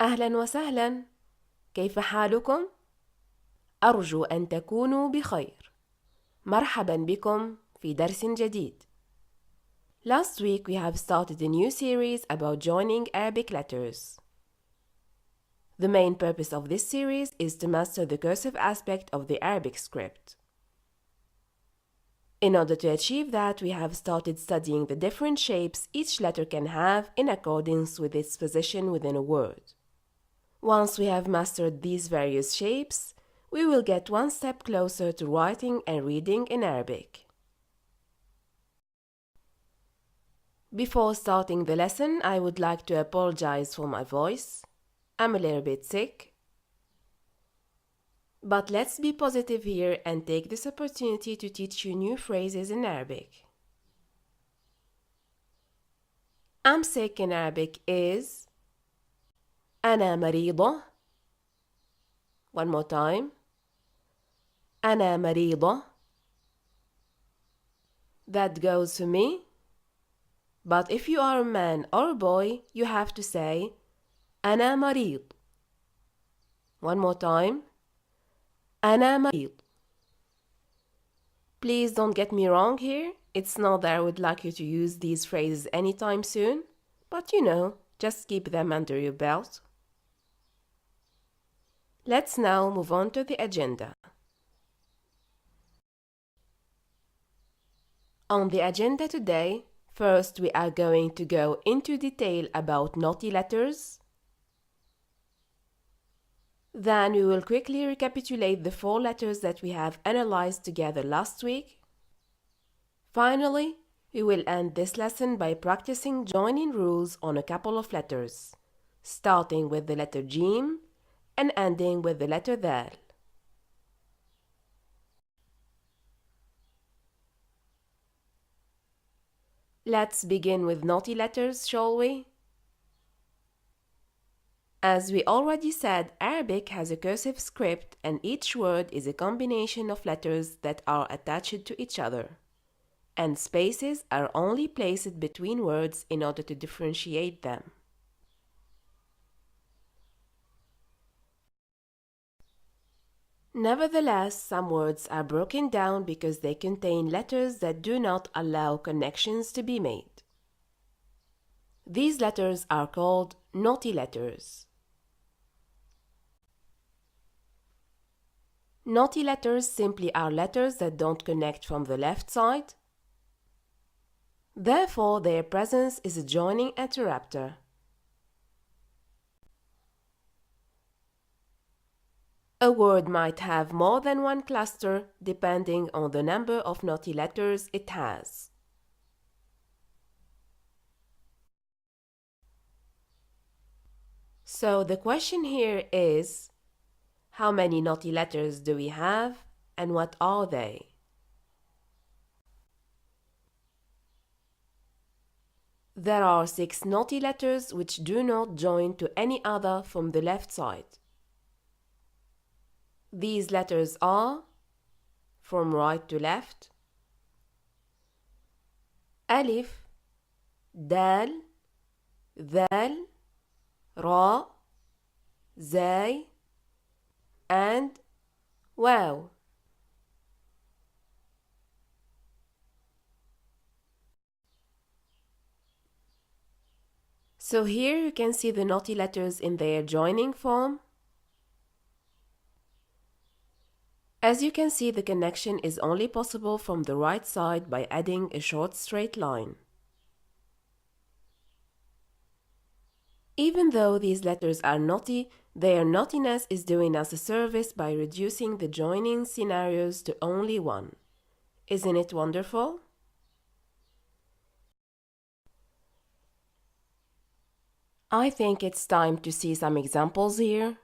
أهلا وسهلا، كيف حالكم؟ أرجو أن تكونوا بخير. مرحبا بكم في درس جديد. Last week we have started a new series about joining Arabic letters. The main purpose of this series is to master the cursive aspect of the Arabic script. In order to achieve that, we have started studying the different shapes each letter can have in accordance with its position within a word. Once we have mastered these various shapes, we will get one step closer to writing and reading in Arabic. Before starting the lesson, I would like to apologize for my voice. I'm a little bit sick. But let's be positive here and take this opportunity to teach you new phrases in Arabic. I'm sick in Arabic is أنا مريضة. One more time. أنا مريضة. That goes for me. But if you are a man or a boy, you have to say أنا مريض. One more time. أنا مريض. Please don't get me wrong here. It's not that I would like you to use these phrases anytime soon, but just keep them under your belt. Let's now move on to the agenda. On the agenda today, first we are going to go into detail about naughty letters. Then we will quickly recapitulate the 4 letters that we have analyzed together last week. Finally, we will end this lesson by practicing joining rules on a couple of letters, starting with the letter Jim and ending with the letter Dal. Let's begin with naughty letters, shall we? As we already said, Arabic has a cursive script and each word is a combination of letters that are attached to each other. And spaces are only placed between words in order to differentiate them. Nevertheless, some words are broken down because they contain letters that do not allow connections to be made. These letters are called naughty letters. Naughty letters simply are letters that don't connect from the left side. Therefore, their presence is a joining interrupter. A word might have more than one cluster depending on the number of naughty letters it has. So the question here is, how many naughty letters do we have and what are they? There are 6 naughty letters which do not join to any other from the left side. These letters are, from right to left, Alif, Dal, Dhal, Ra, Zay, and Waw. So here you can see the naughty letters in their joining form. As you can see, the connection is only possible from the right side by adding a short straight line. Even though these letters are naughty, their naughtiness is doing us a service by reducing the joining scenarios to only one. Isn't it wonderful? I think it's time to see some examples here.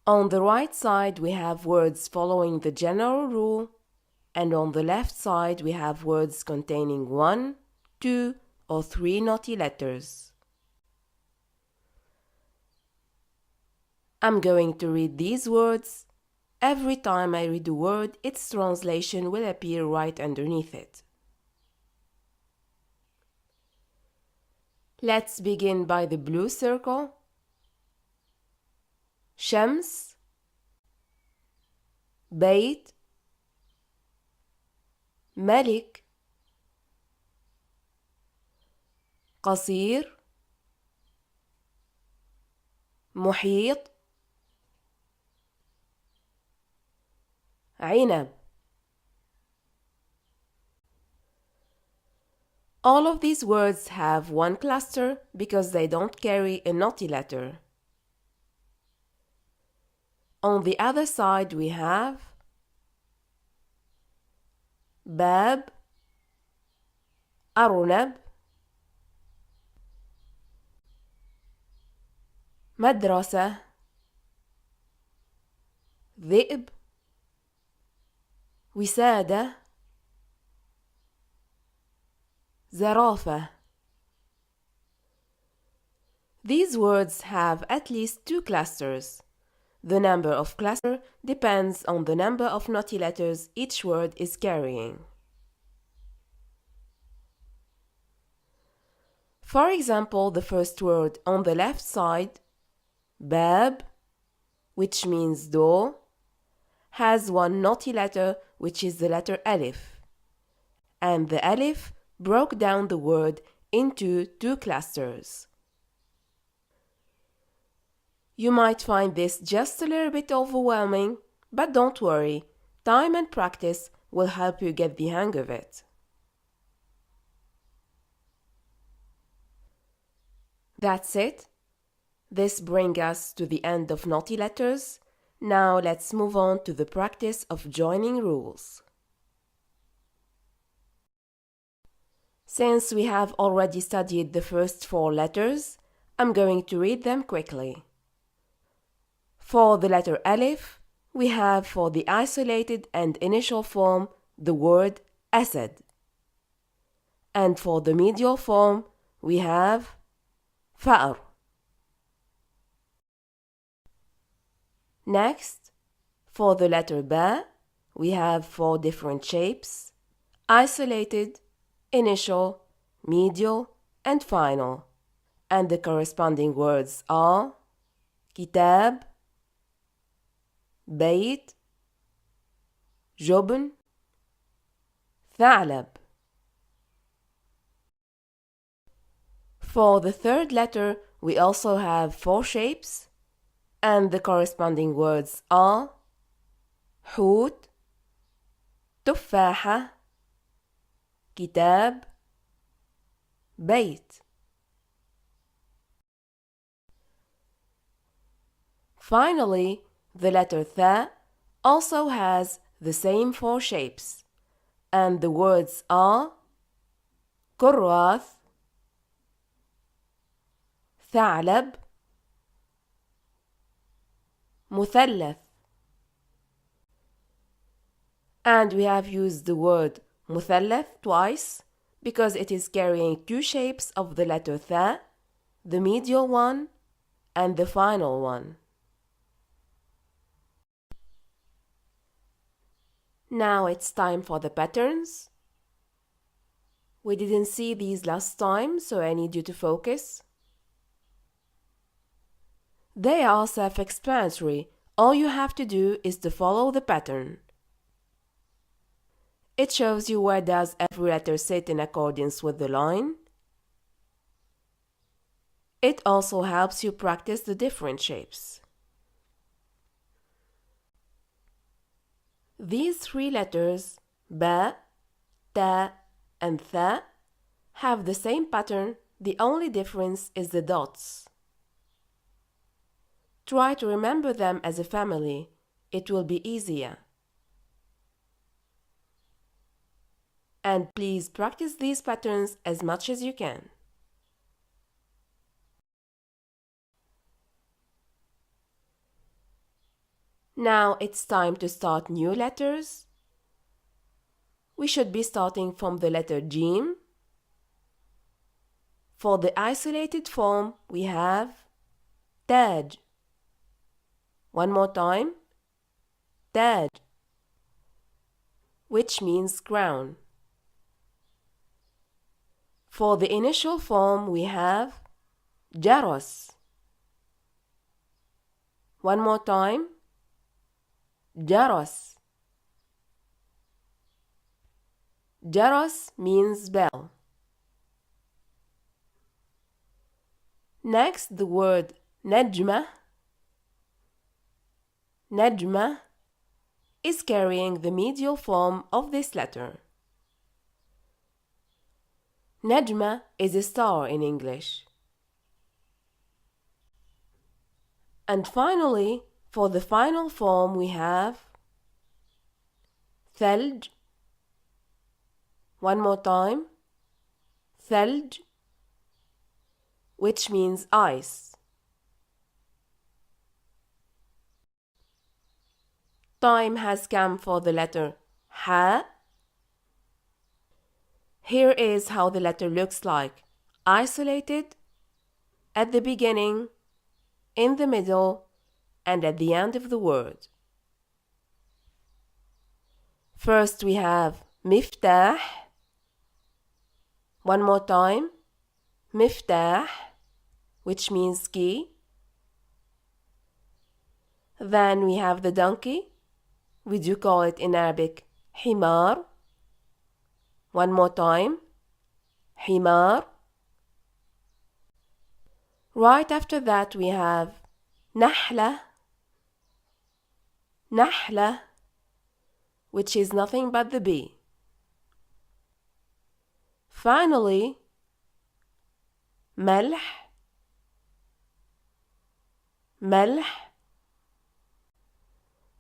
On the right side, we have words following the general rule, and on the left side, we have words containing 1, 2, or 3 naughty letters. I'm going to read these words. Every time I read a word, its translation will appear right underneath it. Let's begin by the blue circle. شمس, بيت, ملك, قصير, محيط, عنب. All of these words have one cluster because they don't carry a knotty letter. On the other side we have باب, أرنب, مدرسة, ذئب, وسادة, زرافة. These words have at least two clusters. The number of clusters depends on the number of knotty letters each word is carrying. For example, the first word on the left side, باب, which means door, has one knotty letter which is the letter alif, and the alif broke down the word into two clusters. You might find this just a little bit overwhelming, but don't worry, time and practice will help you get the hang of it. That's it. This brings us to the end of knotty letters. Now let's move on to the practice of joining rules. Since we have already studied the first 4 letters, I'm going to read them quickly. For the letter alif, we have for the isolated and initial form the word asad. And for the medial form, we have فأر. Next, for the letter ba, we have 4 different shapes: isolated, initial, medial, and final. And the corresponding words are كتاب, بيت, جبن, ثعلب. For the third letter, we also have 4 shapes, and the corresponding words are حوت, تفاحة, كتاب, بيت. Finally, the letter tha also has the same 4 shapes, and the words are كراث, ثعلب, مثلث. And we have used the word مثلث twice because it is carrying 2 shapes of the letter tha, the medial one and the final one. Now it's time for the patterns. We didn't see these last time, so I need you to focus. They are self-explanatory. All you have to do is to follow the pattern. It shows you where does every letter sit in accordance with the line. It also helps you practice the different shapes. These 3 letters, ba, ta, and tha, have the same pattern. The only difference is the dots. Try to remember them as a family. It will be easier. And please practice these patterns as much as you can. Now it's time to start new letters. We should be starting from the letter Jim. For the isolated form, we have Taj. One more time, Taj, which means crown. For the initial form, we have جرس. One more time. جرس. جرس means bell. Next, the word نجمة. نجمة is carrying the medial form of this letter. نجمة is a star in English. And finally, for the final form, we have ثلج. One more time. ثلج, which means ice. Time has come for the letter ح. Here is how the letter looks like, isolated at the beginning, in the middle, and at the end of the word. First we have مفتاح. One more time. مفتاح, which means key. Then we have the donkey. We do call it in Arabic حمار. One more time. حمار. Right after that we have نحلة. نحلة, which is nothing but the bee. Finally, ملح. ملح.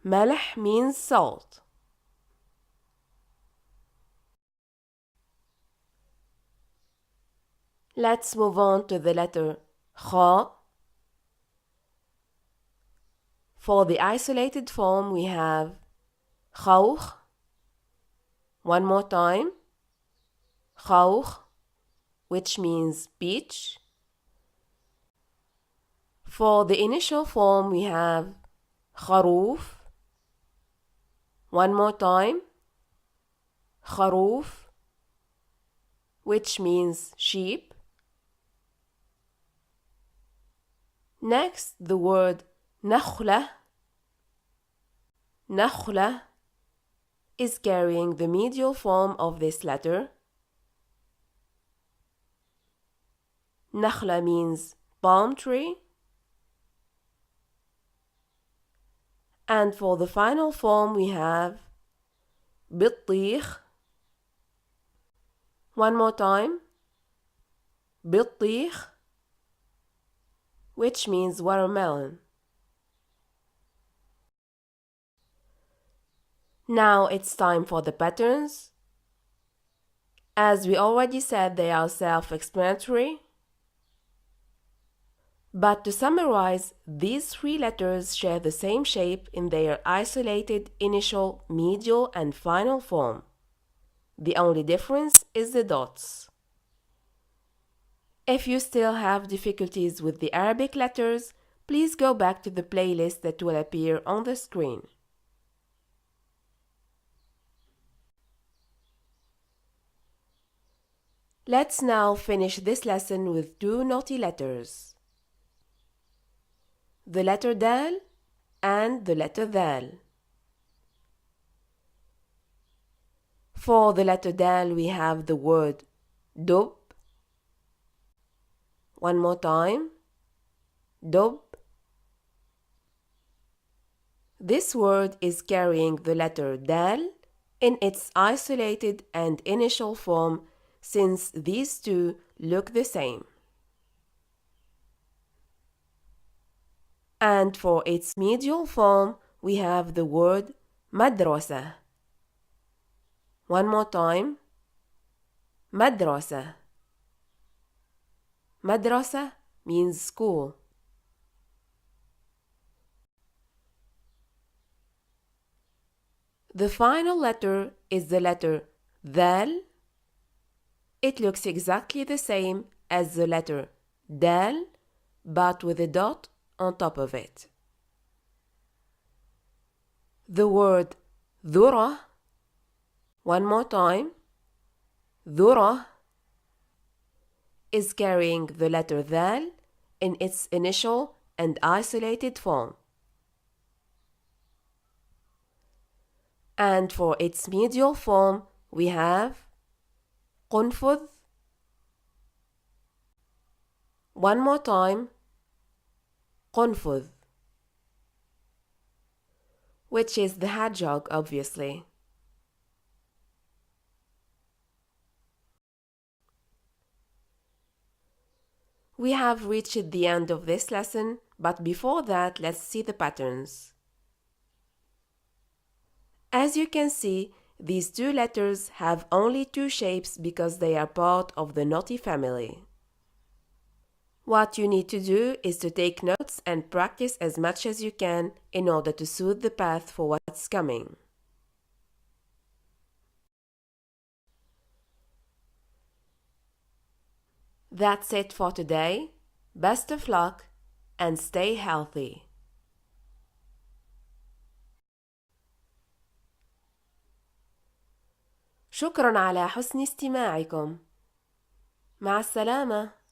ملح means salt. Let's move on to the letter خاء. For the isolated form, we have خوخ. One more time. خوخ, which means beach. For the initial form, we have خروف. One more time. خروف, which means sheep. Next, the word نخلة. نخلة is carrying the medial form of this letter. نخلة means palm tree. And for the final form, we have بطيخ. One more time. بطيخ, which means watermelon. Now it's time for the patterns. As we already said, they are self-explanatory. But to summarize, these three letters share the same shape in their isolated initial, medial, and final form. The only difference is the dots. If you still have difficulties with the Arabic letters, please go back to the playlist that will appear on the screen. Let's now finish this lesson with two naughty letters. The letter دال and the letter ذال. For the letter دال, we have the word دب. One more time. دب. This word is carrying the letter دال in its isolated and initial form, since these two look the same. And for its medial form, we have the word مدرسة. One more time. مدرسة. مدرسة means school. The final letter is the letter ذال. It looks exactly the same as the letter دال, but with a dot on top of it. The word ذرة. One more time. ذرة. is carrying the letter ذال in its initial and isolated form. And for its medial form, we have قنفذ. One more time, قنفذ, which is the hedgehog, obviously. We have reached the end of this lesson, but before that, let's see the patterns. As you can see, these two letters have only two shapes because they are part of the knotty family. What you need to do is to take notes and practice as much as you can in order to soothe the path for what's coming. That's it for today. Best of luck and stay healthy. شكراً على حسن استماعكم. مع السلامة.